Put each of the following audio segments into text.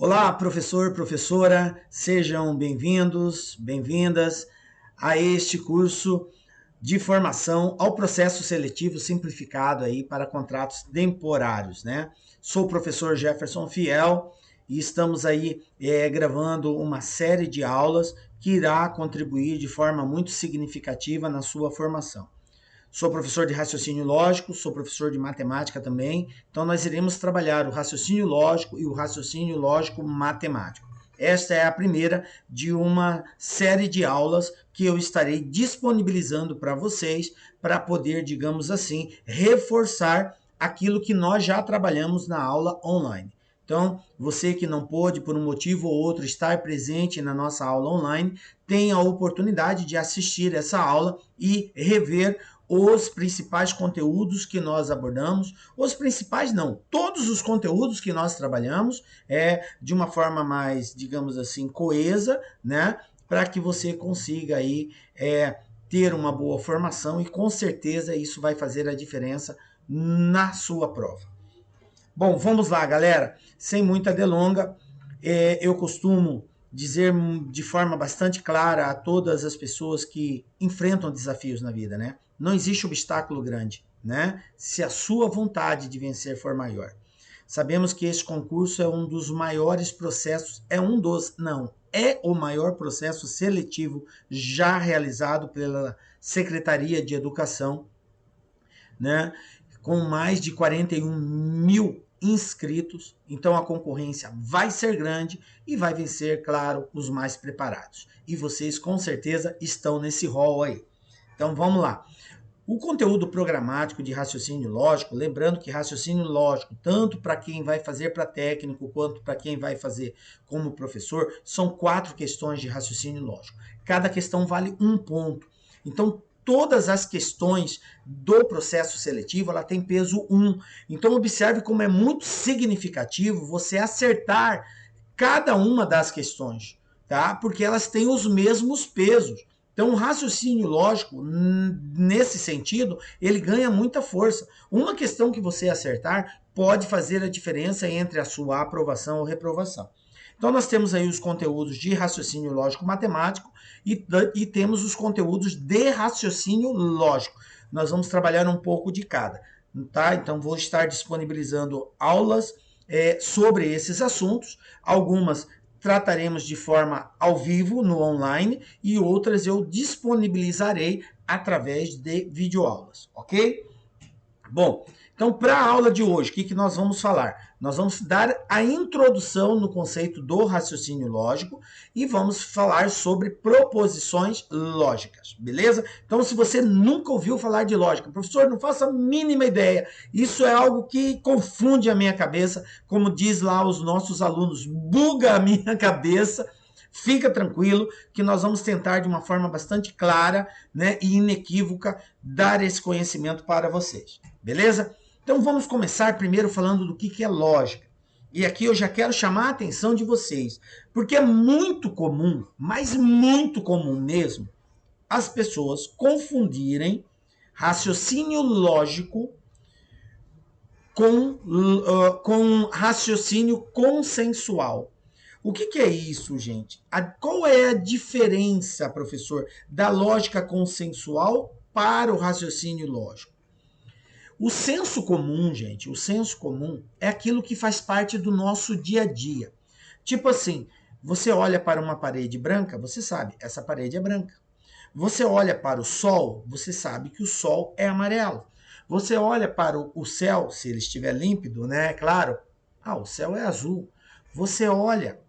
Olá, professor, professora, sejam bem-vindos, bem-vindas a este curso de formação ao processo seletivo simplificado aí para contratos temporários, né? Sou o professor Jefferson Fiel e estamos aí gravando uma série de aulas que irá contribuir de forma muito significativa na sua formação. Sou professor de raciocínio lógico, sou professor de matemática também, então nós iremos trabalhar o raciocínio lógico e o raciocínio lógico matemático. Esta é a primeira de uma série de aulas que eu estarei disponibilizando para vocês para poder, digamos assim, reforçar aquilo que nós já trabalhamos na aula online. Então, você que não pôde, por um motivo ou outro, estar presente na nossa aula online, tem a oportunidade de assistir essa aula e rever os principais conteúdos que nós abordamos, os principais não, todos os conteúdos que nós trabalhamos de uma forma mais, digamos assim, coesa, né, para que você consiga aí ter uma boa formação e com certeza isso vai fazer a diferença na sua prova. Bom, vamos lá, galera, sem muita delonga, eu costumo dizer de forma bastante clara a todas as pessoas que enfrentam desafios na vida, né? Não existe obstáculo grande, né? Se a sua vontade de vencer for maior. Sabemos que esse concurso é um dos maiores processos, é o maior processo seletivo já realizado pela Secretaria de Educação, né? Com mais de 41 mil inscritos, então a concorrência vai ser grande e vai vencer, claro, os mais preparados. E vocês com certeza estão nesse rol aí. Então vamos lá. O conteúdo programático de raciocínio lógico, lembrando que raciocínio lógico, tanto para quem vai fazer para técnico quanto para quem vai fazer como professor, são 4 questões de raciocínio lógico. Cada questão vale 1 ponto. Então, todas as questões do processo seletivo, ela tem peso 1. Então, observe como é muito significativo você acertar cada uma das questões, tá? Porque elas têm os mesmos pesos. Então, o raciocínio lógico, nesse sentido, ele ganha muita força. Uma questão que você acertar pode fazer a diferença entre a sua aprovação ou reprovação. Então, nós temos aí os conteúdos de raciocínio lógico matemático e temos os conteúdos de raciocínio lógico. Nós vamos trabalhar um pouco de cada, tá? Então, vou estar disponibilizando aulas sobre esses assuntos, algumas trataremos de forma ao vivo, no online, e outras eu disponibilizarei através de videoaulas, ok? Bom, então para a aula de hoje, o que nós vamos falar? Nós vamos dar a introdução no conceito do raciocínio lógico e vamos falar sobre proposições lógicas, beleza? Então, se você nunca ouviu falar de lógica, professor, não faço a mínima ideia, isso é algo que confunde a minha cabeça, como diz lá os nossos alunos, buga a minha cabeça. Fica tranquilo que nós vamos tentar de uma forma bastante clara, né, e inequívoca dar esse conhecimento para vocês, beleza? Então vamos começar primeiro falando do que é lógica. E aqui eu já quero chamar a atenção de vocês, porque é muito comum, mas muito comum mesmo, as pessoas confundirem raciocínio lógico com raciocínio consensual. O que é isso, gente? Qual é a diferença, professor, da lógica consensual para o raciocínio lógico? O senso comum, gente, o senso comum é aquilo que faz parte do nosso dia a dia. Tipo assim, você olha para uma parede branca, você sabe, essa parede é branca. Você olha para o sol, você sabe que o sol é amarelo. Você olha para o céu, se ele estiver límpido, né? Claro, o céu é azul. Você olha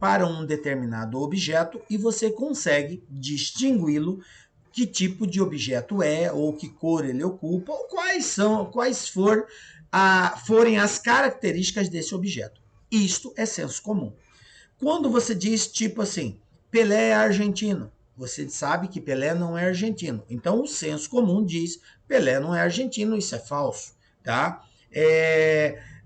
para um determinado objeto e você consegue distingui-lo, que tipo de objeto é, ou que cor ele ocupa, ou forem as características desse objeto. Isto é senso comum. Quando você diz tipo assim, Pelé é argentino, você sabe que Pelé não é argentino. Então o senso comum diz, Pelé não é argentino, isso é falso, tá?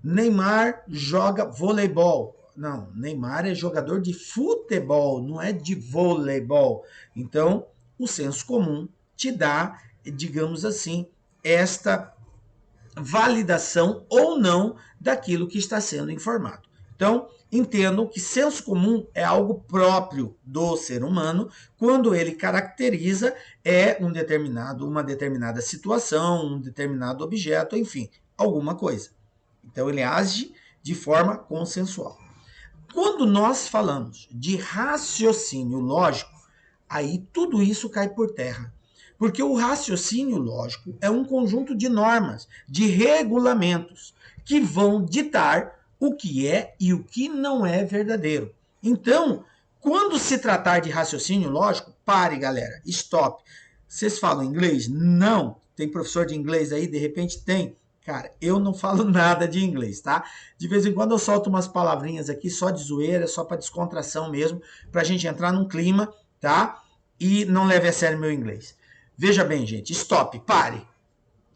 Neymar joga voleibol. Não, Neymar é jogador de futebol, não é de voleibol. Então, o senso comum te dá, digamos assim, esta validação ou não daquilo que está sendo informado. Então, entendo que senso comum é algo próprio do ser humano quando ele caracteriza uma determinada situação, um determinado objeto, enfim, alguma coisa. Então, ele age de forma consensual. Quando nós falamos de raciocínio lógico, aí tudo isso cai por terra. Porque o raciocínio lógico é um conjunto de normas, de regulamentos, que vão ditar o que é e o que não é verdadeiro. Então, quando se tratar de raciocínio lógico, pare, galera, stop. Vocês falam inglês? Não. Tem professor de inglês aí? De repente tem. Cara, eu não falo nada de inglês, tá? De vez em quando eu solto umas palavrinhas aqui só de zoeira, só para descontração mesmo, pra gente entrar num clima, tá? E não leve a sério meu inglês. Veja bem, gente, stop, pare.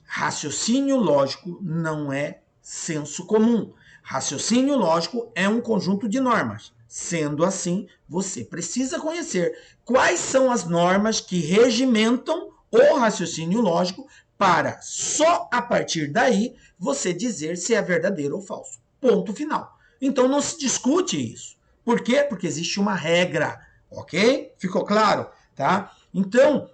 Raciocínio lógico não é senso comum. Raciocínio lógico é um conjunto de normas. Sendo assim, você precisa conhecer quais são as normas que regimentam o raciocínio lógico para só a partir daí você dizer se é verdadeiro ou falso. Ponto final. Então não se discute isso. Por quê? Porque existe uma regra, ok? Ficou claro? Tá? Então,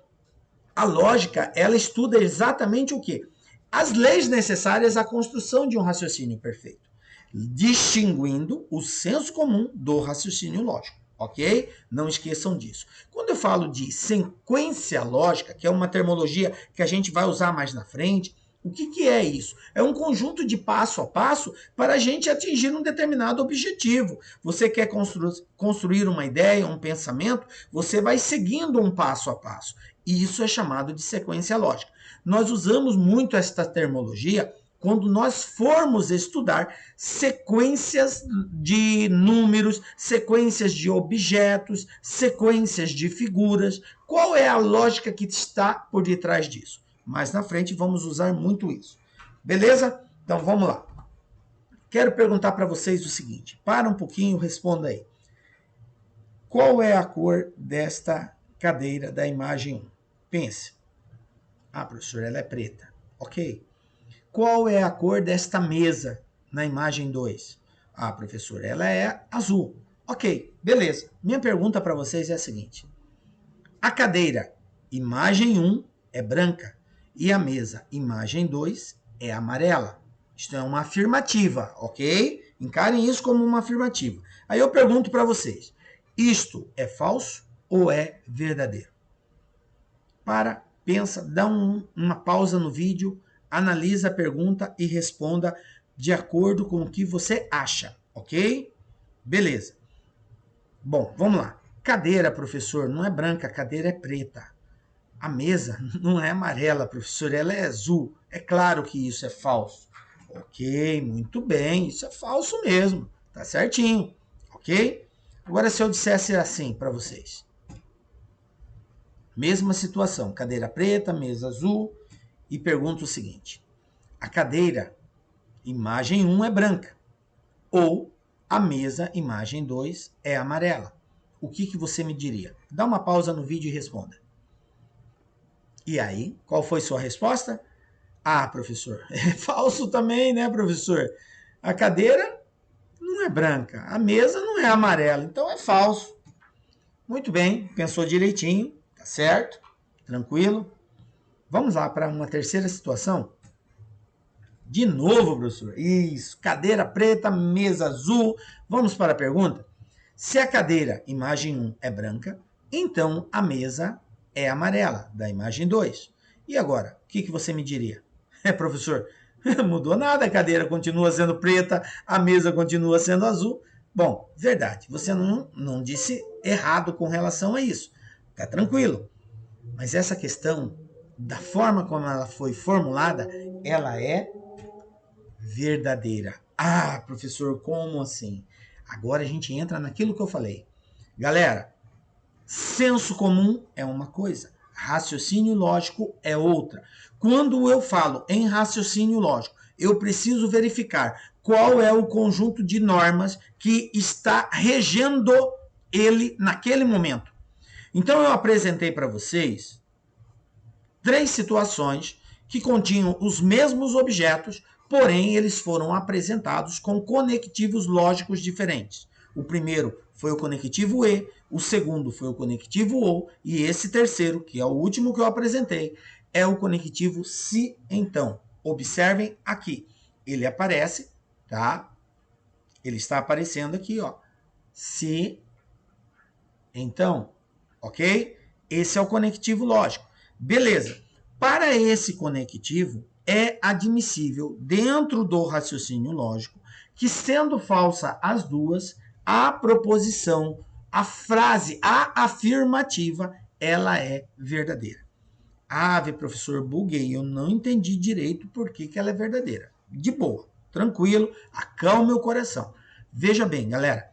a lógica, ela estuda exatamente o quê? As leis necessárias à construção de um raciocínio perfeito, distinguindo o senso comum do raciocínio lógico, ok? Não esqueçam disso. Quando eu falo de sequência lógica, que é uma terminologia que a gente vai usar mais na frente, o que é isso? É um conjunto de passo a passo para a gente atingir um determinado objetivo. Você quer construir uma ideia, um pensamento, você vai seguindo um passo a passo. E isso é chamado de sequência lógica. Nós usamos muito esta terminologia quando nós formos estudar sequências de números, sequências de objetos, sequências de figuras. Qual é a lógica que está por detrás disso? Mais na frente vamos usar muito isso. Beleza? Então vamos lá. Quero perguntar para vocês o seguinte. Para um pouquinho, responda aí. Qual é a cor desta cadeira da imagem 1? Pense. Ah, professor, ela é preta. Ok. Qual é a cor desta mesa na imagem 2? Ah, professor, ela é azul. Ok, beleza. Minha pergunta para vocês é a seguinte. A cadeira, imagem 1, é branca. E a mesa, imagem 2, é amarela. Isto é uma afirmativa, ok? Encarem isso como uma afirmativa. Aí eu pergunto para vocês, isto é falso ou é verdadeiro? Para, pensa, dá uma pausa no vídeo, analisa a pergunta e responda de acordo com o que você acha, ok? Beleza. Bom, vamos lá. Cadeira, professor, não é branca, a cadeira é preta. A mesa não é amarela, professor, ela é azul. É claro que isso é falso. Ok, muito bem, isso é falso mesmo. Tá certinho, ok? Agora, se eu dissesse assim para vocês. Mesma situação, cadeira preta, mesa azul, e pergunto o seguinte. A cadeira, imagem 1, é branca. Ou a mesa, imagem 2, é amarela. O que você me diria? Dá uma pausa no vídeo e responda. E aí, qual foi sua resposta? Ah, professor, é falso também, né, professor? A cadeira não é branca, a mesa não é amarela, então é falso. Muito bem, pensou direitinho, tá certo? Tranquilo? Vamos lá para uma terceira situação. De novo, professor. Isso, cadeira preta, mesa azul. Vamos para a pergunta. Se a cadeira, imagem 1, é branca, então a mesa é amarela, da imagem 2. E agora, o que você me diria? Professor, mudou nada, a cadeira continua sendo preta, a mesa continua sendo azul. Bom, verdade, você não disse errado com relação a isso. Tá tranquilo. Mas essa questão, da forma como ela foi formulada, ela é verdadeira. Ah, professor, como assim? Agora a gente entra naquilo que eu falei. Galera, senso comum é uma coisa, raciocínio lógico é outra. Quando eu falo em raciocínio lógico, eu preciso verificar qual é o conjunto de normas que está regendo ele naquele momento. Então eu apresentei para vocês 3 situações que continham os mesmos objetos porém eles foram apresentados com conectivos lógicos diferentes. O primeiro foi o conectivo e, o segundo foi o conectivo ou, e esse terceiro, que é o último que eu apresentei, é o conectivo se então. Observem aqui, ele aparece, tá? Ele está aparecendo aqui, ó. Se então, ok? Esse é o conectivo lógico. Beleza. Para esse conectivo, é admissível, dentro do raciocínio lógico, que sendo falsa as duas, a proposição, a frase, a afirmativa, ela é verdadeira. Ah, professor, buguei, eu não entendi direito por que ela é verdadeira. De boa, tranquilo, acalme o coração. Veja bem, galera,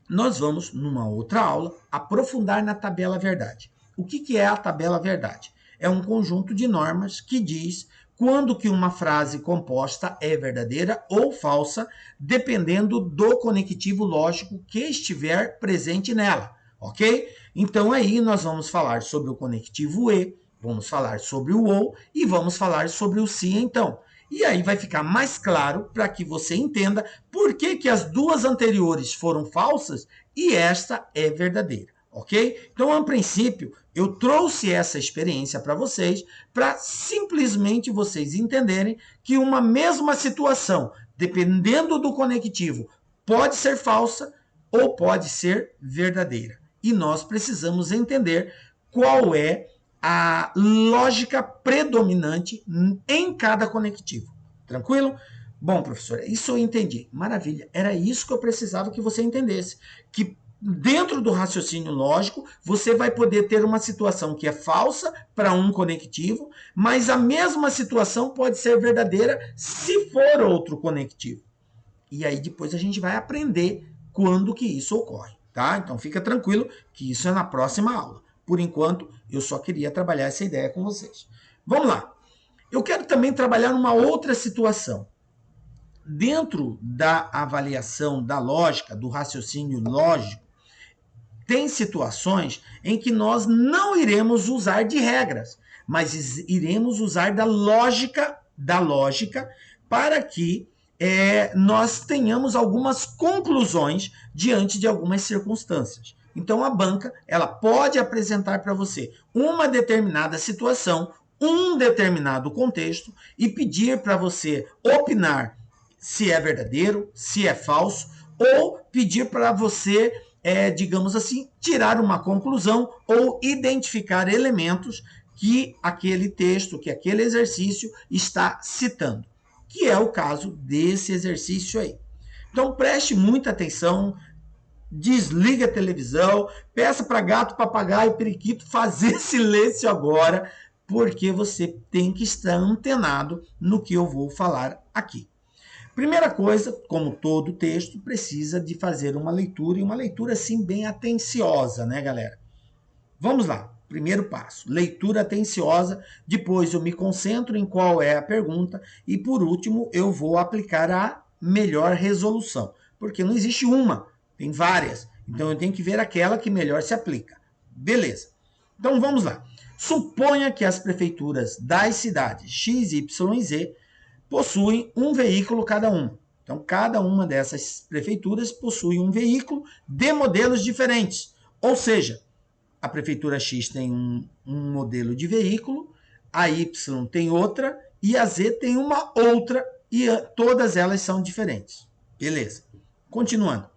nós vamos, numa outra aula, aprofundar na tabela verdade. O que é a tabela verdade? É um conjunto de normas que diz quando que uma frase composta é verdadeira ou falsa, dependendo do conectivo lógico que estiver presente nela, ok? Então aí nós vamos falar sobre o conectivo e, vamos falar sobre o ou e vamos falar sobre o se então. E aí vai ficar mais claro para que você entenda por que as duas anteriores foram falsas e esta é verdadeira, ok? Então, a princípio, eu trouxe essa experiência para vocês para simplesmente vocês entenderem que uma mesma situação, dependendo do conectivo, pode ser falsa ou pode ser verdadeira. E nós precisamos entender qual é a lógica predominante em cada conectivo. Tranquilo? Bom, professor, isso eu entendi. Maravilha. Era isso que eu precisava que você entendesse. Que dentro do raciocínio lógico, você vai poder ter uma situação que é falsa para um conectivo, mas a mesma situação pode ser verdadeira se for outro conectivo. E aí depois a gente vai aprender quando que isso ocorre, tá? Então fica tranquilo que isso é na próxima aula. Por enquanto, eu só queria trabalhar essa ideia com vocês. Vamos lá. Eu quero também trabalhar numa outra situação. Dentro da avaliação da lógica, do raciocínio lógico, tem situações em que nós não iremos usar de regras, mas iremos usar da lógica para que nós tenhamos algumas conclusões diante de algumas circunstâncias. Então, a banca ela pode apresentar para você uma determinada situação, um determinado contexto e pedir para você opinar se é verdadeiro, se é falso, ou pedir para você, digamos assim, tirar uma conclusão ou identificar elementos que aquele texto, que aquele exercício está citando, que é o caso desse exercício aí. Então preste muita atenção, desliga a televisão, peça para gato, papagaio e periquito fazer silêncio agora, porque você tem que estar antenado no que eu vou falar aqui. Primeira coisa, como todo texto, precisa de fazer uma leitura, e uma leitura assim bem atenciosa, né, galera? Vamos lá. Primeiro passo, leitura atenciosa, depois eu me concentro em qual é a pergunta e por último eu vou aplicar a melhor resolução, porque não existe uma, tem várias, então eu tenho que ver aquela que melhor se aplica. Beleza, então vamos lá. Suponha que as prefeituras das cidades X, Y e Z possuem um veículo cada uma. Então cada uma dessas prefeituras possui um veículo de modelos diferentes, ou seja, a prefeitura X tem um modelo de veículo, a Y tem outra e a Z tem uma outra e todas elas são diferentes. Beleza. Continuando.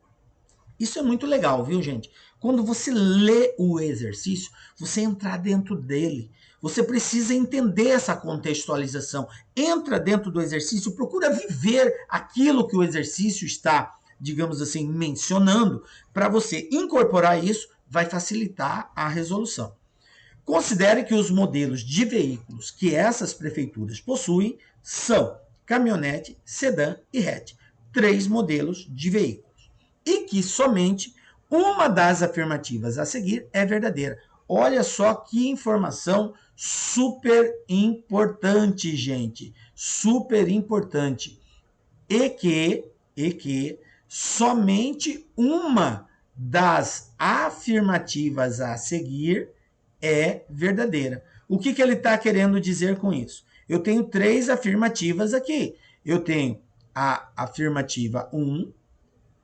Isso é muito legal, viu, gente? Quando você lê o exercício, você entrar dentro dele. Você precisa entender essa contextualização. Entra dentro do exercício, procura viver aquilo que o exercício está, digamos assim, mencionando, para você incorporar isso, vai facilitar a resolução. Considere que os modelos de veículos que essas prefeituras possuem são caminhonete, sedã e hatch. 3 modelos de veículos. E que somente uma das afirmativas a seguir é verdadeira. Olha só que informação super importante, gente. Super importante. E que somente uma das afirmativas a seguir é verdadeira. O que ele está querendo dizer com isso? Eu tenho 3 afirmativas aqui. Eu tenho a afirmativa 1,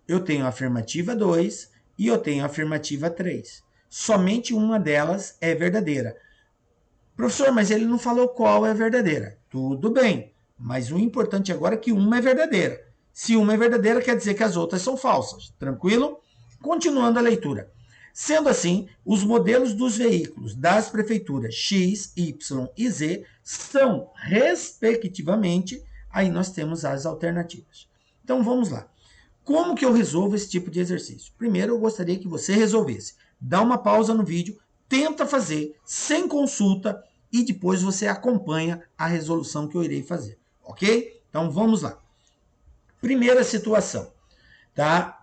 eu tenho a afirmativa 2 e eu tenho a afirmativa 3. Somente uma delas é verdadeira. Professor, mas ele não falou qual é verdadeira. Tudo bem, mas o importante agora é que uma é verdadeira. Se uma é verdadeira, quer dizer que as outras são falsas. Tranquilo? Continuando a leitura. Sendo assim, os modelos dos veículos das prefeituras X, Y e Z são, respectivamente, aí nós temos as alternativas. Então vamos lá. Como que eu resolvo esse tipo de exercício? Primeiro, eu gostaria que você resolvesse. Dá uma pausa no vídeo, tenta fazer sem consulta e depois você acompanha a resolução que eu irei fazer, ok? Então vamos lá. Primeira situação, tá?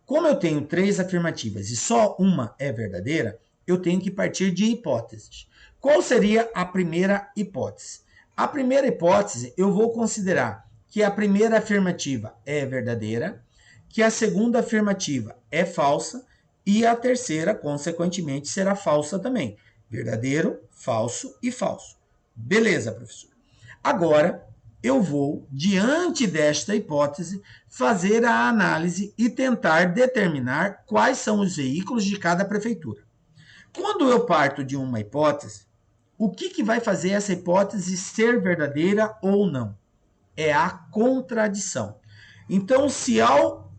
Como eu tenho 3 afirmativas e só uma é verdadeira, eu tenho que partir de hipóteses. Qual seria a primeira hipótese? A primeira hipótese, eu vou considerar que a primeira afirmativa é verdadeira, que a segunda afirmativa é falsa e a terceira, consequentemente, será falsa também. Verdadeiro, falso e falso. Beleza, professor. Agora, eu vou, diante desta hipótese, fazer a análise e tentar determinar quais são os veículos de cada prefeitura. Quando eu parto de uma hipótese, o que vai fazer essa hipótese ser verdadeira ou não? É a contradição. Então, se ao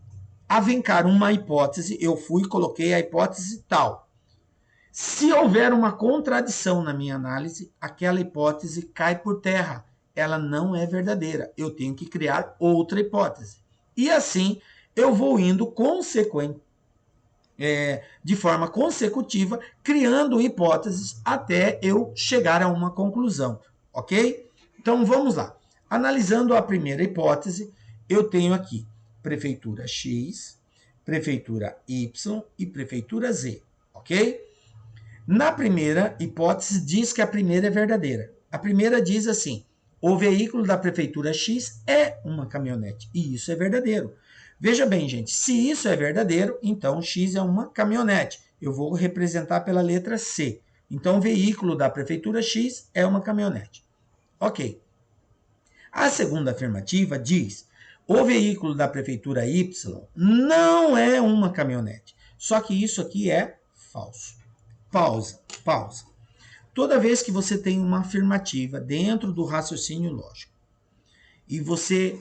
avencar uma hipótese, eu fui e coloquei a hipótese tal. Se houver uma contradição na minha análise, aquela hipótese cai por terra. Ela não é verdadeira. Eu tenho que criar outra hipótese. E assim, eu vou indo de forma consecutiva, criando hipóteses até eu chegar a uma conclusão. Ok? Então, vamos lá. Analisando a primeira hipótese, eu tenho aqui prefeitura X, prefeitura Y e prefeitura Z. Ok? Na primeira hipótese, diz que a primeira é verdadeira. A primeira diz assim: o veículo da prefeitura X é uma caminhonete. E isso é verdadeiro. Veja bem, gente, se isso é verdadeiro, então X é uma caminhonete. Eu vou representar pela letra C. Então, o veículo da prefeitura X é uma caminhonete. Ok. A segunda afirmativa diz: o veículo da prefeitura Y não é uma caminhonete. Só que isso aqui é falso. Pausa. Toda vez que você tem uma afirmativa dentro do raciocínio lógico e você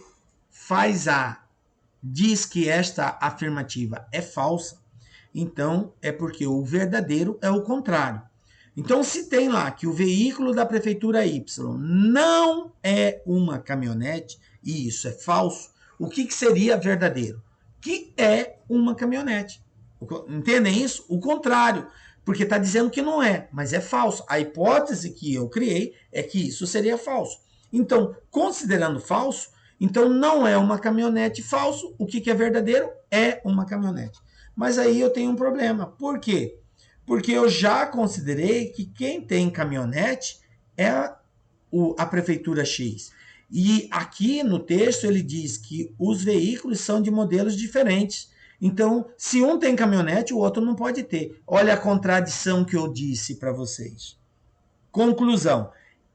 diz que esta afirmativa é falsa, então é porque o verdadeiro é o contrário. Então, se tem lá que o veículo da prefeitura Y não é uma caminhonete, e isso é falso, o que seria verdadeiro? Que é uma caminhonete. Entendem isso? O contrário. Porque está dizendo que não é, mas é falso. A hipótese que eu criei é que isso seria falso. Então, considerando falso, então não é uma caminhonete falso. O que é verdadeiro? É uma caminhonete. Mas aí eu tenho um problema. Por quê? Porque eu já considerei que quem tem caminhonete é a prefeitura X. E aqui no texto ele diz que os veículos são de modelos diferentes. Então, se um tem caminhonete, o outro não pode ter. Olha a contradição que eu disse para vocês. Conclusão.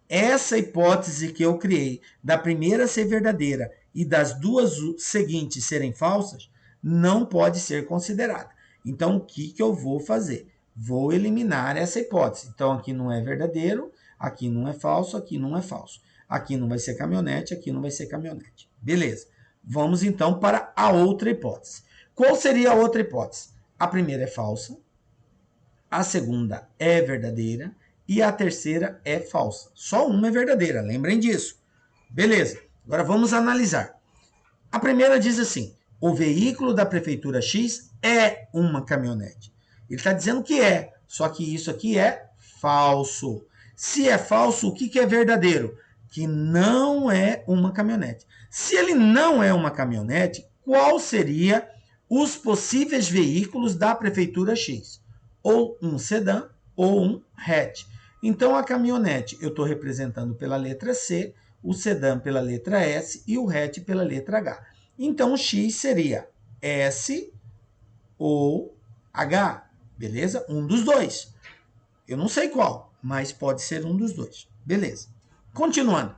Essa hipótese que eu criei, da primeira ser verdadeira e das duas seguintes serem falsas, não pode ser considerada. Então, o que eu vou fazer? Vou eliminar essa hipótese. Então, aqui não é verdadeiro, aqui não é falso, aqui não é falso. Aqui não vai ser caminhonete, aqui não vai ser caminhonete. Beleza. Vamos então para a outra hipótese. Qual seria a outra hipótese? A primeira é falsa, a segunda é verdadeira e a terceira é falsa. Só uma é verdadeira, lembrem disso. Beleza, agora vamos analisar. A primeira diz assim: o veículo da prefeitura X é uma caminhonete. Ele está dizendo que é, só que isso aqui é falso. Se é falso, o que é verdadeiro? Que não é uma caminhonete. Se ele não é uma caminhonete, qual seria os possíveis veículos da prefeitura X? Ou um sedã ou um hatch. Então, a caminhonete eu estou representando pela letra C, o sedã pela letra S e o hatch pela letra H. Então, o X seria S ou H, beleza? Um dos dois. Eu não sei qual, mas pode ser um dos dois. Beleza. Continuando.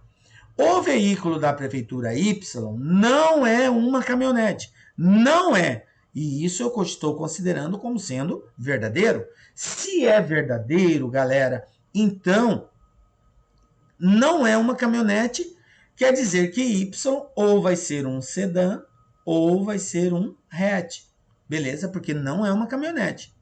O veículo da prefeitura Y não é uma caminhonete. Não é. E isso eu estou considerando como sendo verdadeiro. Se é verdadeiro, galera, então não é uma caminhonete, quer dizer que Y ou vai ser um sedã ou vai ser um hatch. Beleza? Porque não é uma caminhonete.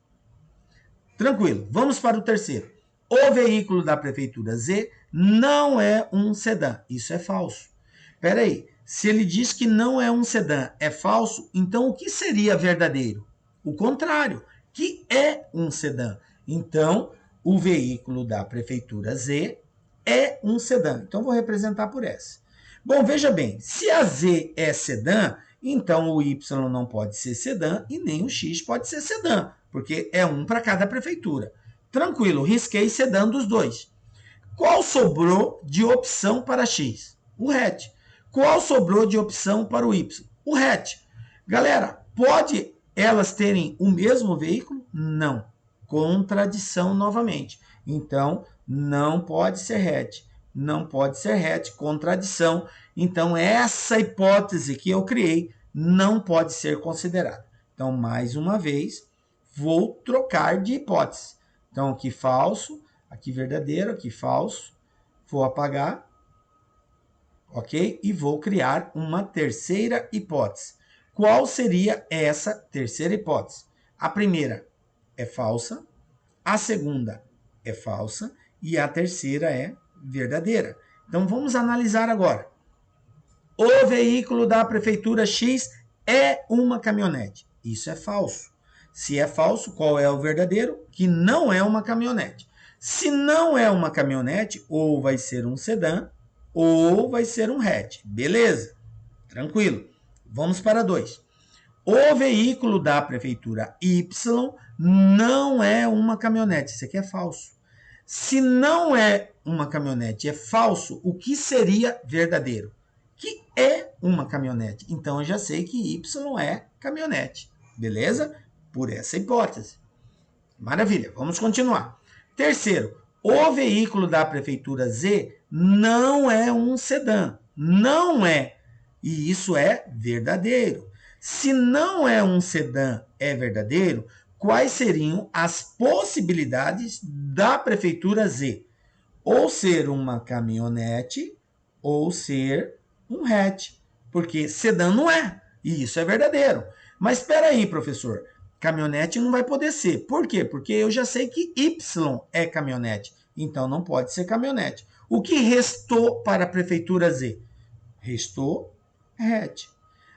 Tranquilo. Vamos para o terceiro. O veículo da prefeitura Z não é um sedã. Isso é falso. Espera aí. Se ele diz que não é um sedã, é falso, então o que seria verdadeiro? O contrário, que é um sedã. Então, o veículo da prefeitura Z é um sedã. Então, vou representar por S. Bom, veja bem, se a Z é sedã, então o Y não pode ser sedã e nem o X pode ser sedã, porque é um para cada prefeitura. Tranquilo, risquei sedã dos dois. Qual sobrou de opção para X? O hatch. Qual sobrou de opção para o Y? O hatch. Galera, pode elas terem o mesmo veículo? Não. Contradição novamente. Então, não pode ser hatch. Não pode ser hatch, contradição. Então, essa hipótese que eu criei não pode ser considerada. Então, mais uma vez, vou trocar de hipótese. Então, aqui falso, aqui verdadeiro, aqui falso. Vou apagar, ok? E vou criar uma terceira hipótese. Qual seria essa terceira hipótese? A primeira é falsa, a segunda é falsa e a terceira é verdadeira. Então, vamos analisar agora. O veículo da prefeitura X é uma caminhonete. Isso é falso. Se é falso, qual é o verdadeiro? Que não é uma caminhonete. Se não é uma caminhonete, ou vai ser um sedã, ou vai ser um hatch. Beleza? Tranquilo. Vamos para 2. O veículo da prefeitura Y não é uma caminhonete. Isso aqui é falso. Se não é uma caminhonete, é falso, o que seria verdadeiro? Que é uma caminhonete. Então, eu já sei que Y é caminhonete. Beleza? Por essa hipótese. Maravilha. Vamos continuar. Terceiro, o veículo da prefeitura Z não é um sedã. Não é. E isso é verdadeiro. Se não é um sedã, é verdadeiro, quais seriam as possibilidades da prefeitura Z? Ou ser uma caminhonete, ou ser um hatch. Porque sedã não é. E isso é verdadeiro. Mas espera aí, professor. Caminhonete não vai poder ser. Por quê? Porque eu já sei que Y é caminhonete. Então não pode ser caminhonete. O que restou para a prefeitura Z? Restou hatch.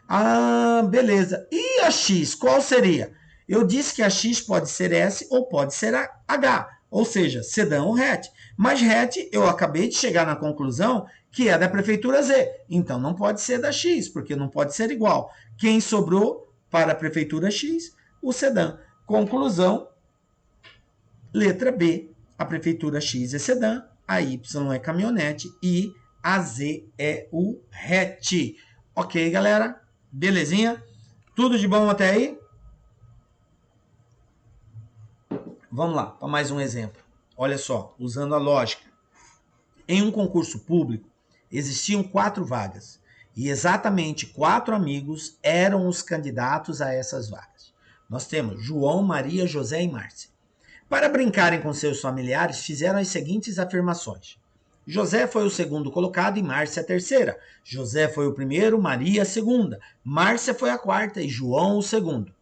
Ah, beleza. E a X, qual seria? Eu disse que a X pode ser S ou pode ser H. Ou seja, sedã ou hatch. Mas hatch, eu acabei de chegar na conclusão que é da prefeitura Z. Então não pode ser da X, porque não pode ser igual. Quem sobrou para a prefeitura X? O sedã. Conclusão, letra B, a prefeitura X é sedã, a Y é caminhonete e a Z é o hatch. Ok, galera? Belezinha? Tudo de bom até aí? Vamos lá, para mais um exemplo. Olha só, usando a lógica. Em um concurso público, existiam 4 vagas e exatamente 4 amigos eram os candidatos a essas vagas. Nós temos João, Maria, José e Márcia. Para brincarem com seus familiares, fizeram as seguintes afirmações. José foi o segundo colocado e Márcia a terceira. José foi o primeiro, Maria a segunda. Márcia foi a quarta e João o segundo.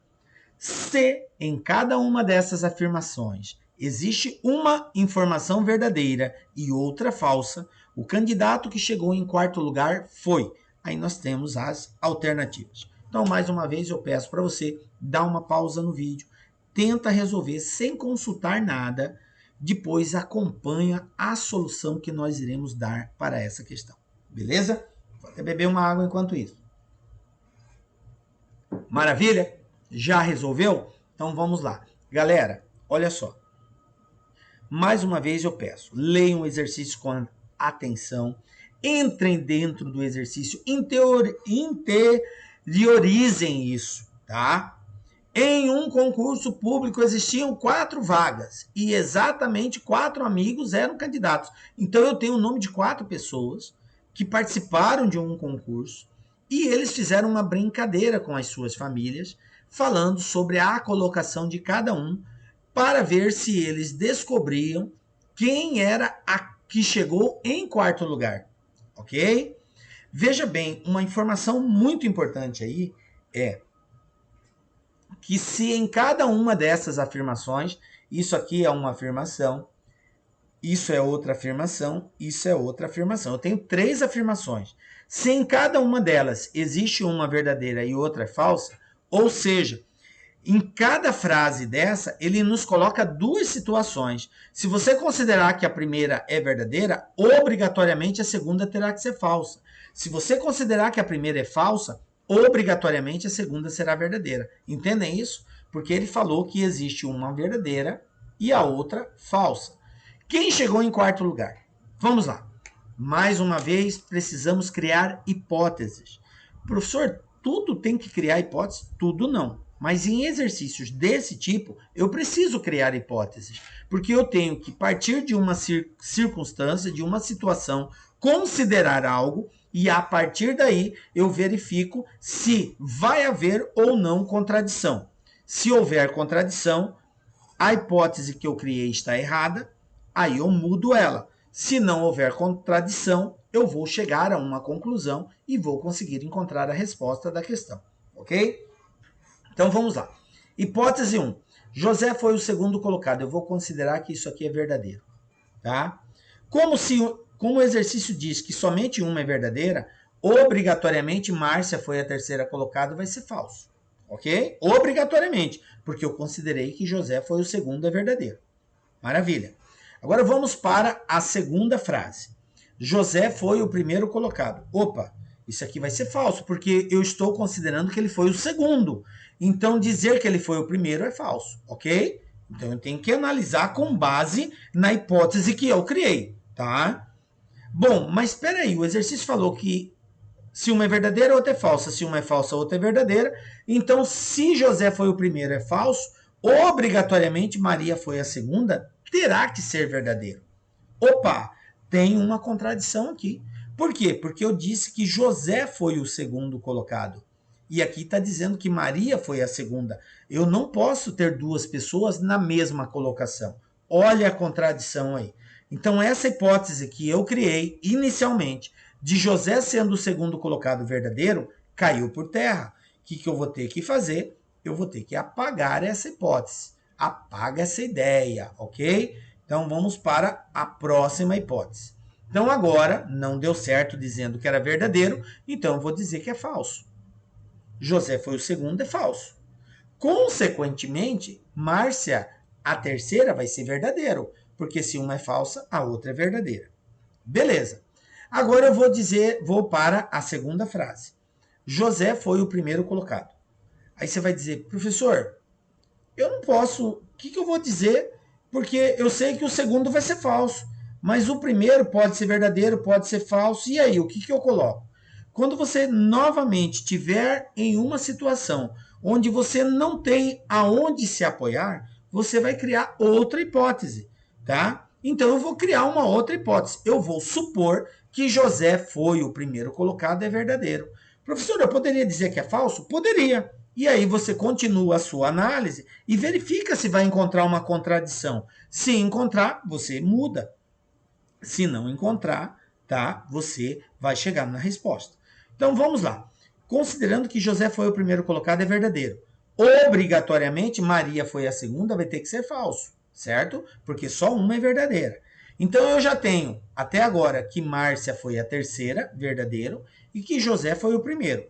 Se em cada uma dessas afirmações existe uma informação verdadeira e outra falsa, o candidato que chegou em quarto lugar foi. Aí nós temos as alternativas. Então, mais uma vez, eu peço para você dar uma pausa no vídeo, tenta resolver sem consultar nada, depois acompanha a solução que nós iremos dar para essa questão. Beleza? Vou até beber uma água enquanto isso. Maravilha? Já resolveu? Então vamos lá. Galera, olha só. Mais uma vez eu peço, leiam o exercício com atenção, entrem dentro do exercício, interiorizem isso, tá? Em um concurso público existiam 4 vagas e exatamente 4 amigos eram candidatos. Então eu tenho o nome de 4 pessoas que participaram de um concurso e eles fizeram uma brincadeira com as suas famílias, falando sobre a colocação de cada um para ver se eles descobriam quem era a que chegou em quarto lugar, ok? Veja bem, uma informação muito importante aí é que se em cada uma dessas afirmações, isso aqui é uma afirmação, isso é outra afirmação, isso é outra afirmação. Eu tenho 3 afirmações. Se em cada uma delas existe uma verdadeira e outra falsa, ou seja, em cada frase dessa, ele nos coloca 2 situações. Se você considerar que a primeira é verdadeira, obrigatoriamente a segunda terá que ser falsa. Se você considerar que a primeira é falsa, obrigatoriamente a segunda será verdadeira. Entendem isso? Porque ele falou que existe uma verdadeira e a outra falsa. Quem chegou em quarto lugar? Vamos lá. Mais uma vez, precisamos criar hipóteses. Professor, tudo tem que criar hipóteses? Tudo não. Mas em exercícios desse tipo, eu preciso criar hipóteses. Porque eu tenho que partir de uma circunstância, de uma situação, considerar algo e a partir daí eu verifico se vai haver ou não contradição. Se houver contradição, a hipótese que eu criei está errada, aí eu mudo ela. Se não houver contradição, eu vou chegar a uma conclusão e vou conseguir encontrar a resposta da questão, ok? Então vamos lá. Hipótese 1. José foi o segundo colocado. Eu vou considerar que isso aqui é verdadeiro, tá? Como o exercício diz que somente uma é verdadeira, obrigatoriamente Márcia foi a terceira colocada, vai ser falso, ok? Obrigatoriamente, porque eu considerei que José foi o segundo é verdadeiro. Maravilha. Agora vamos para a segunda frase. José foi o primeiro colocado. Opa, isso aqui vai ser falso, porque eu estou considerando que ele foi o segundo. Então, dizer que ele foi o primeiro é falso, ok? Então, eu tenho que analisar com base na hipótese que eu criei, tá? Bom, mas espera aí, o exercício falou que se uma é verdadeira, outra é falsa. Se uma é falsa, outra é verdadeira. Então, se José foi o primeiro, é falso. Obrigatoriamente, Maria foi a segunda, terá que ser verdadeiro. Opa, tem uma contradição aqui. Por quê? Porque eu disse que José foi o segundo colocado. E aqui está dizendo que Maria foi a segunda. Eu não posso ter 2 pessoas na mesma colocação. Olha a contradição aí. Então, essa hipótese que eu criei inicialmente, de José sendo o segundo colocado verdadeiro, caiu por terra. O que eu vou ter que fazer? Eu vou ter que apagar essa hipótese. Apaga essa ideia, ok? Então, vamos para a próxima hipótese. Então, agora, não deu certo dizendo que era verdadeiro, então eu vou dizer que é falso. José foi o segundo, é falso. Consequentemente, Márcia, a terceira, vai ser verdadeiro, porque se uma é falsa, a outra é verdadeira. Beleza. Agora eu vou para a segunda frase. José foi o primeiro colocado. Aí você vai dizer, professor, eu não posso, o que eu vou dizer? Porque eu sei que o segundo vai ser falso, mas o primeiro pode ser verdadeiro, pode ser falso, e aí, o que eu coloco? Quando você novamente estiver em uma situação onde você não tem aonde se apoiar, você vai criar outra hipótese, tá? Então eu vou criar uma outra hipótese. Eu vou supor que José foi o primeiro colocado, é verdadeiro. Professor, eu poderia dizer que é falso? Poderia. E aí você continua a sua análise e verifica se vai encontrar uma contradição. Se encontrar, você muda. Se não encontrar, tá? Você vai chegar na resposta. Então vamos lá. Considerando que José foi o primeiro colocado, é verdadeiro. Obrigatoriamente, Maria foi a segunda, vai ter que ser falso, certo? Porque só uma é verdadeira. Então eu já tenho até agora que Márcia foi a terceira, verdadeiro, e que José foi o primeiro.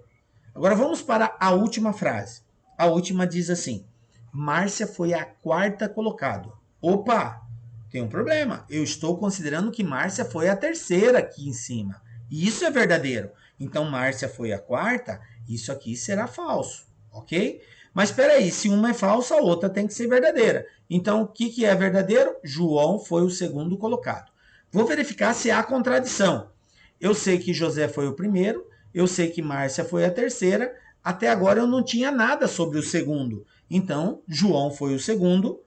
Agora vamos para a última frase. A última diz assim: Márcia foi a quarta colocada. Opa, tem um problema. Eu estou considerando que Márcia foi a terceira aqui em cima. E isso é verdadeiro. Então Márcia foi a quarta, isso aqui será falso, ok? Mas espera aí, se uma é falsa, a outra tem que ser verdadeira. Então o que é verdadeiro? João foi o segundo colocado. Vou verificar se há contradição. Eu sei que José foi o primeiro, eu sei que Márcia foi a terceira, até agora eu não tinha nada sobre o segundo. Então, João foi o segundo,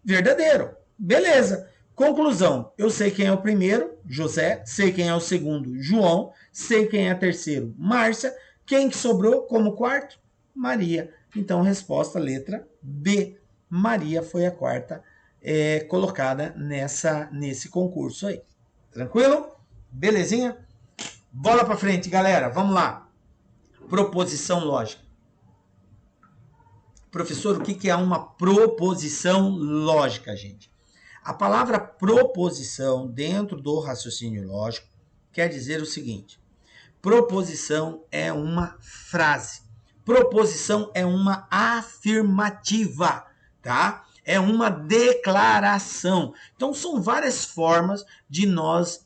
verdadeiro. Beleza. Conclusão, eu sei quem é o primeiro, José, sei quem é o segundo, João, sei quem é o terceiro, Márcia, quem que sobrou como quarto? Maria. Então, resposta, letra B. Maria foi a quarta colocada nesse concurso aí. Tranquilo? Belezinha? Bola para frente, galera. Vamos lá. Proposição lógica. Professor, o que é uma proposição lógica, gente? A palavra proposição dentro do raciocínio lógico quer dizer o seguinte: proposição é uma frase. Proposição é uma afirmativa, tá? É uma declaração. Então, são várias formas de nós,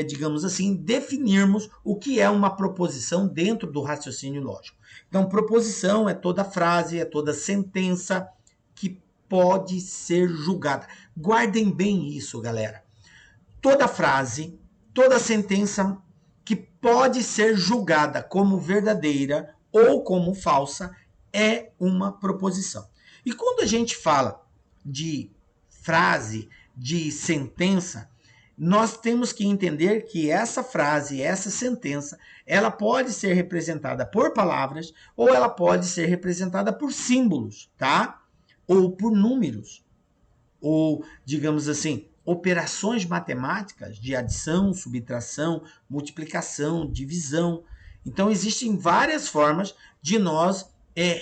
digamos assim, definirmos o que é uma proposição dentro do raciocínio lógico. Então, proposição é toda frase, é toda sentença que pode ser julgada. Guardem bem isso, galera. Toda frase, toda sentença que pode ser julgada como verdadeira ou como falsa é uma proposição. E quando a gente fala de frase, de sentença, nós temos que entender que essa frase, essa sentença, ela pode ser representada por palavras ou ela pode ser representada por símbolos, tá? Ou por números, ou, digamos assim, operações matemáticas de adição, subtração, multiplicação, divisão. Então, existem várias formas de nós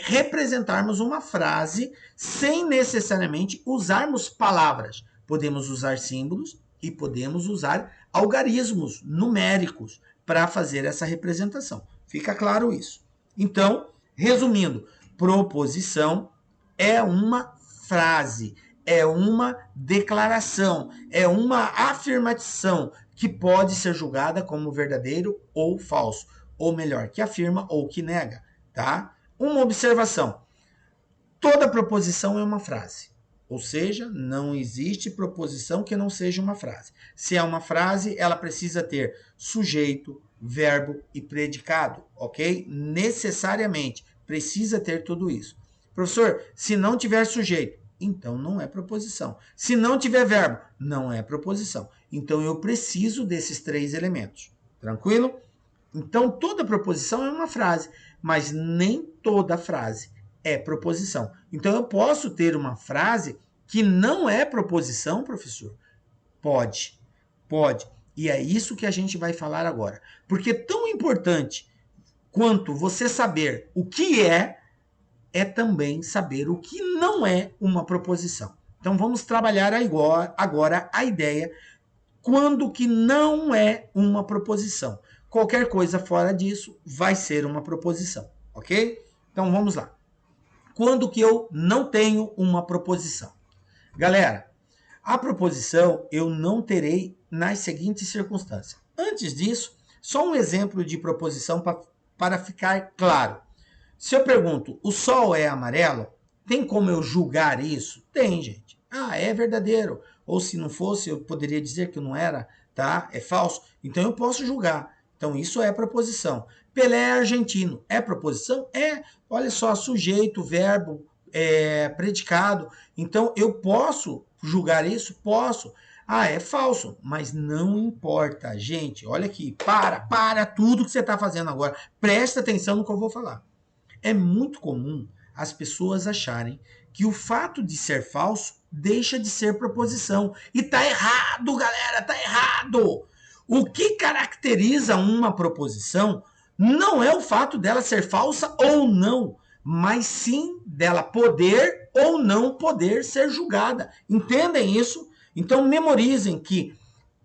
representarmos uma frase sem necessariamente usarmos palavras. Podemos usar símbolos e podemos usar algarismos numéricos para fazer essa representação. Fica claro isso? Então, resumindo, proposição é uma frase, é uma declaração, é uma afirmação que pode ser julgada como verdadeiro ou falso, ou melhor, que afirma ou que nega, tá? Uma observação: toda proposição é uma frase. Ou seja, não existe proposição que não seja uma frase. Se é uma frase, ela precisa ter sujeito, verbo e predicado, ok? Necessariamente precisa ter tudo isso. Professor, se não tiver sujeito, então não é proposição. Se não tiver verbo, não é proposição. Então eu preciso desses três elementos. Tranquilo? Então toda proposição é uma frase, mas nem toda frase é proposição. Então eu posso ter uma frase que não é proposição, professor? Pode. Pode. E é isso que a gente vai falar agora. Porque tão importante quanto você saber o que é também saber o que não é uma proposição. Então vamos trabalhar agora a ideia quando que não é uma proposição. Qualquer coisa fora disso vai ser uma proposição, ok? Então vamos lá. Quando que eu não tenho uma proposição? Galera, a proposição eu não terei nas seguintes circunstâncias. Antes disso, só um exemplo de proposição para ficar claro. Se eu pergunto, o sol é amarelo? Tem como eu julgar isso? Tem, gente. Ah, é verdadeiro. Ou se não fosse, eu poderia dizer que não era, tá? É falso. Então eu posso julgar. Então isso é proposição. Pelé é argentino. É proposição? É. Olha só, sujeito, verbo, predicado. Então eu posso julgar isso? Posso. Ah, é falso, mas não importa, gente. Olha aqui, para tudo que você está fazendo agora. Presta atenção no que eu vou falar. É muito comum as pessoas acharem que o fato de ser falso deixa de ser proposição. E tá errado, galera, tá errado. O que caracteriza uma proposição não é o fato dela ser falsa ou não, mas sim dela poder ou não poder ser julgada. Entendem isso? Então memorizem que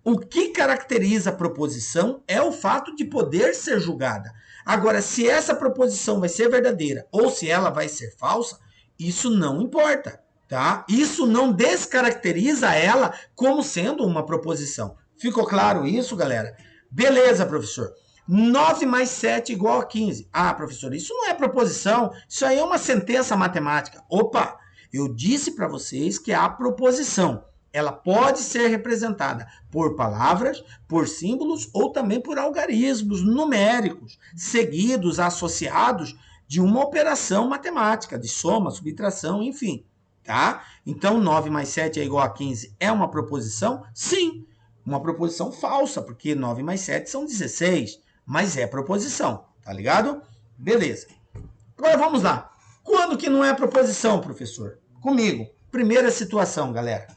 o que caracteriza a proposição é o fato de poder ser julgada. Agora, se essa proposição vai ser verdadeira ou se ela vai ser falsa, isso não importa, tá? Isso não descaracteriza ela como sendo uma proposição. Ficou claro isso, galera? Beleza, professor. 9 mais 7 igual a 15. Ah, professor, isso não é proposição, isso aí é uma sentença matemática. Opa, eu disse para vocês que a proposição ela pode ser representada por palavras, por símbolos ou também por algarismos numéricos, seguidos, associados de uma operação matemática, de soma, subtração, enfim. tá? Então, 9 mais 7 é igual a 15 é uma proposição? Sim, uma proposição falsa, porque 9 mais 7 são 16, mas é proposição, tá ligado? Beleza. Agora vamos lá. Quando que não é proposição, professor? Comigo. Primeira situação, galera.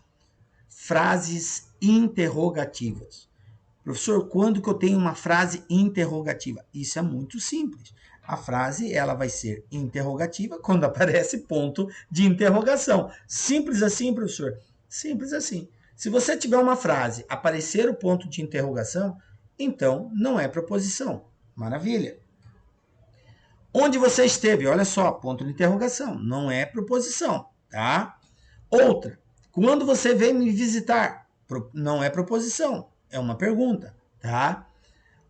Frases interrogativas. Professor, quando que eu tenho uma frase interrogativa? Isso é muito simples. A frase ela vai ser interrogativa quando aparece ponto de interrogação. Simples assim, professor? Simples assim. Se você tiver uma frase, aparecer o ponto de interrogação, então não é proposição. Maravilha. Onde você esteve? Olha só, ponto de interrogação. Não é proposição, tá? Outra, quando você veio me visitar? Não é proposição, é uma pergunta, tá?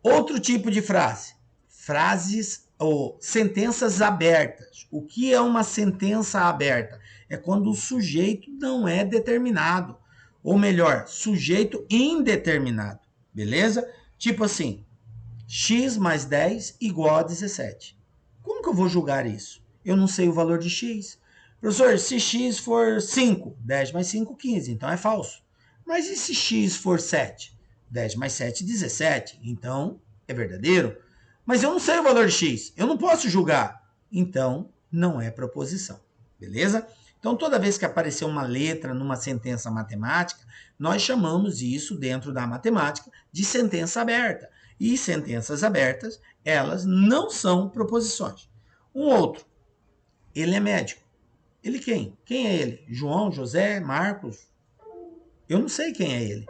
Outro tipo de frase, frases ou sentenças abertas. O que é uma sentença aberta? É quando o sujeito não é determinado, ou melhor, sujeito indeterminado, beleza? Tipo assim, x mais 10 igual a 17. Como que eu vou julgar isso? Eu não sei o valor de x. Professor, se x for 5, 10 mais 5, 15, então é falso. Mas e se x for 7? 10 mais 7, 17, então é verdadeiro. Mas eu não sei o valor de x, eu não posso julgar. Então, não é proposição. Beleza? Então, toda vez que aparecer uma letra numa sentença matemática, nós chamamos isso, dentro da matemática, de sentença aberta. E sentenças abertas, elas não são proposições. Um outro, ele é médico. Ele quem? Quem é ele? João, José, Marcos? Eu não sei quem é ele.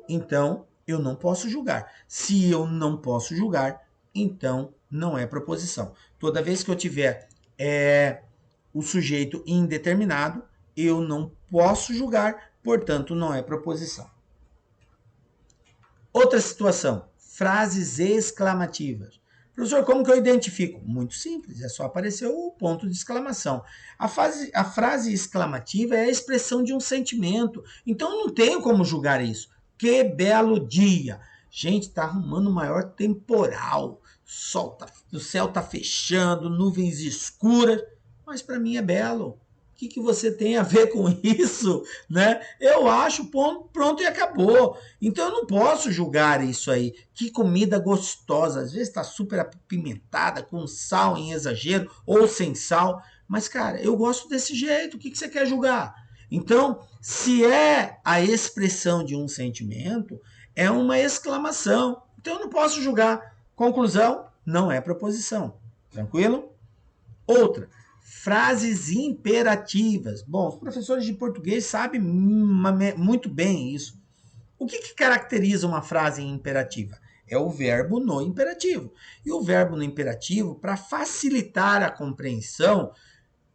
Então, eu não posso julgar. Se eu não posso julgar, então não é proposição. Toda vez que eu tiver o sujeito indeterminado, eu não posso julgar, portanto, não é proposição. Outra situação, frases exclamativas. Professor, como que eu identifico? Muito simples, é só aparecer o ponto de exclamação. A frase exclamativa é a expressão de um sentimento, então eu não tenho como julgar isso. Que belo dia! Gente, tá arrumando o maior temporal. O céu tá fechando, nuvens escuras, mas para mim é belo. O que você tem a ver com isso, né? Eu acho pronto e acabou. Então eu não posso julgar isso aí. Que comida gostosa, às vezes está super apimentada, com sal em exagero ou sem sal, mas cara, eu gosto desse jeito. O que você quer julgar? Então, se é a expressão de um sentimento, é uma exclamação. Então eu não posso julgar. Conclusão, não é proposição. Tranquilo? Outra, frases imperativas. Bom, os professores de português sabem muito bem isso. O que caracteriza uma frase imperativa? É o verbo no imperativo. E o verbo no imperativo, para facilitar a compreensão,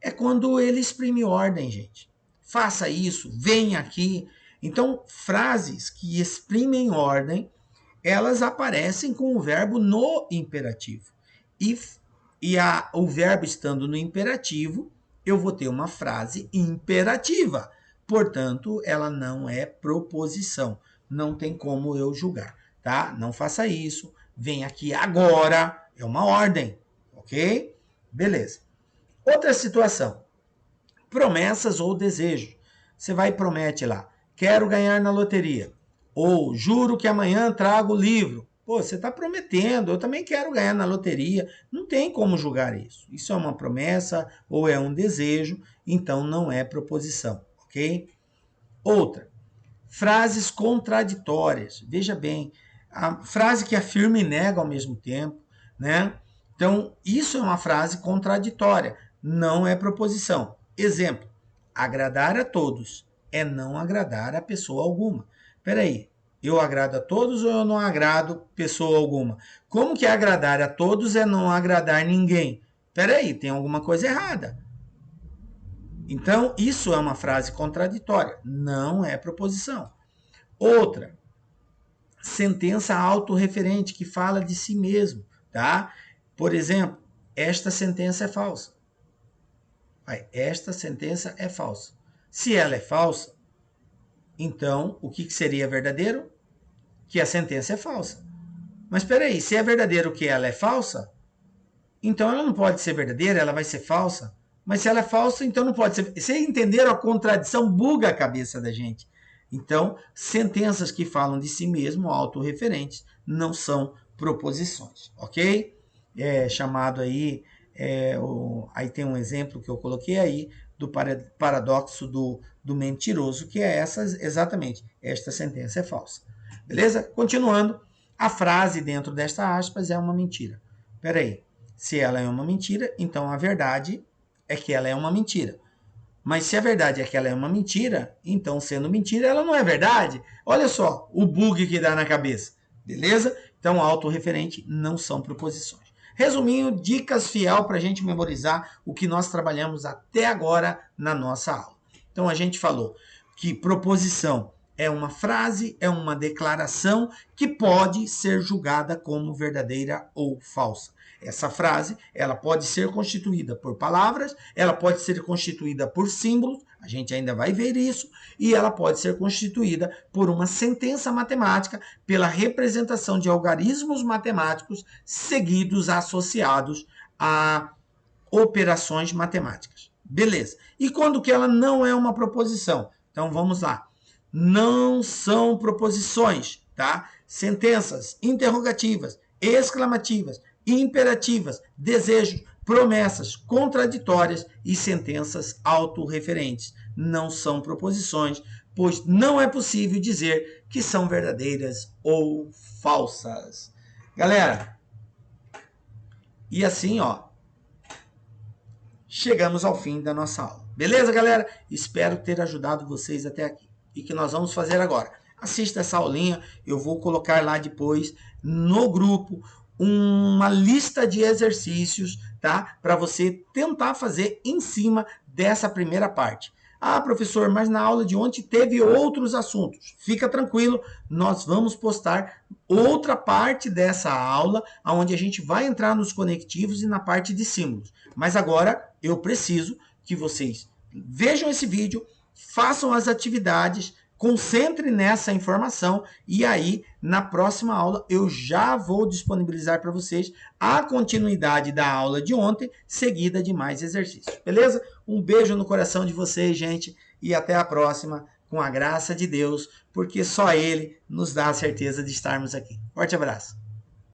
é quando ele exprime ordem, gente. Faça isso, venha aqui. Então, frases que exprimem ordem, elas aparecem com o verbo no imperativo. O verbo estando no imperativo, eu vou ter uma frase imperativa. Portanto, ela não é proposição. Não tem como eu julgar, tá? Não faça isso. Vem aqui agora. É uma ordem, ok? Beleza. Outra situação. Promessas ou desejos. Você vai e promete lá. Quero ganhar na loteria. Ou juro que amanhã trago o livro. Pô, você está prometendo, eu também quero ganhar na loteria. Não tem como julgar isso. Isso é uma promessa ou é um desejo, então não é proposição, ok? Outra, frases contraditórias. Veja bem, a frase que afirma e nega ao mesmo tempo, né? Então, isso é uma frase contraditória, não é proposição. Exemplo, agradar a todos é não agradar a pessoa alguma. Peraí, eu agrado a todos ou eu não agrado pessoa alguma? Como que agradar a todos é não agradar ninguém? Peraí, tem alguma coisa errada. Então, isso é uma frase contraditória, não é proposição. Outra, sentença autorreferente, que fala de si mesmo, tá? Por exemplo, esta sentença é falsa. Esta sentença é falsa. Se ela é falsa, então o que seria verdadeiro? Que a sentença é falsa. Mas espera aí, se é verdadeiro que ela é falsa, então ela não pode ser verdadeira, ela vai ser falsa? Mas se ela é falsa, então não pode ser. Vocês entenderam a contradição? Buga a cabeça da gente. Então, sentenças que falam de si mesmo, autorreferentes, não são proposições, ok? É chamado aí, aí tem um exemplo que eu coloquei aí, do paradoxo do mentiroso, que é exatamente, esta sentença é falsa. Beleza? Continuando, a frase dentro desta aspas é uma mentira. Espera aí, se ela é uma mentira, então a verdade é que ela é uma mentira. Mas se a verdade é que ela é uma mentira, então sendo mentira, ela não é verdade. Olha só o bug que dá na cabeça. Beleza? Então, autorreferente não são proposições. Resumindo, dicas fiel para a gente memorizar o que nós trabalhamos até agora na nossa aula. Então, a gente falou que proposição é uma frase, é uma declaração que pode ser julgada como verdadeira ou falsa. Essa frase, ela pode ser constituída por palavras, ela pode ser constituída por símbolos, a gente ainda vai ver isso, e ela pode ser constituída por uma sentença matemática, pela representação de algarismos matemáticos seguidos associados a operações matemáticas. Beleza. E quando que ela não é uma proposição? Então vamos lá. Não são proposições, tá? Sentenças interrogativas, exclamativas, imperativas, desejos, promessas contraditórias e sentenças autorreferentes. Não são proposições, pois não é possível dizer que são verdadeiras ou falsas. Galera, e assim, ó, chegamos ao fim da nossa aula. Beleza, galera? Espero ter ajudado vocês até aqui. E o que nós vamos fazer agora? Assista essa aulinha, eu vou colocar lá depois no grupo uma lista de exercícios, tá? Para você tentar fazer em cima dessa primeira parte. Ah, professor, mas na aula de ontem teve outros assuntos. Fica tranquilo, nós vamos postar outra parte dessa aula, onde a gente vai entrar nos conectivos e na parte de símbolos. Mas agora eu preciso que vocês vejam esse vídeo, façam as atividades, concentre nessa informação e aí na próxima aula eu já vou disponibilizar para vocês a continuidade da aula de ontem, seguida de mais exercícios. Beleza? Um beijo no coração de vocês, gente, e até a próxima, com a graça de Deus, porque só Ele nos dá a certeza de estarmos aqui. Forte abraço.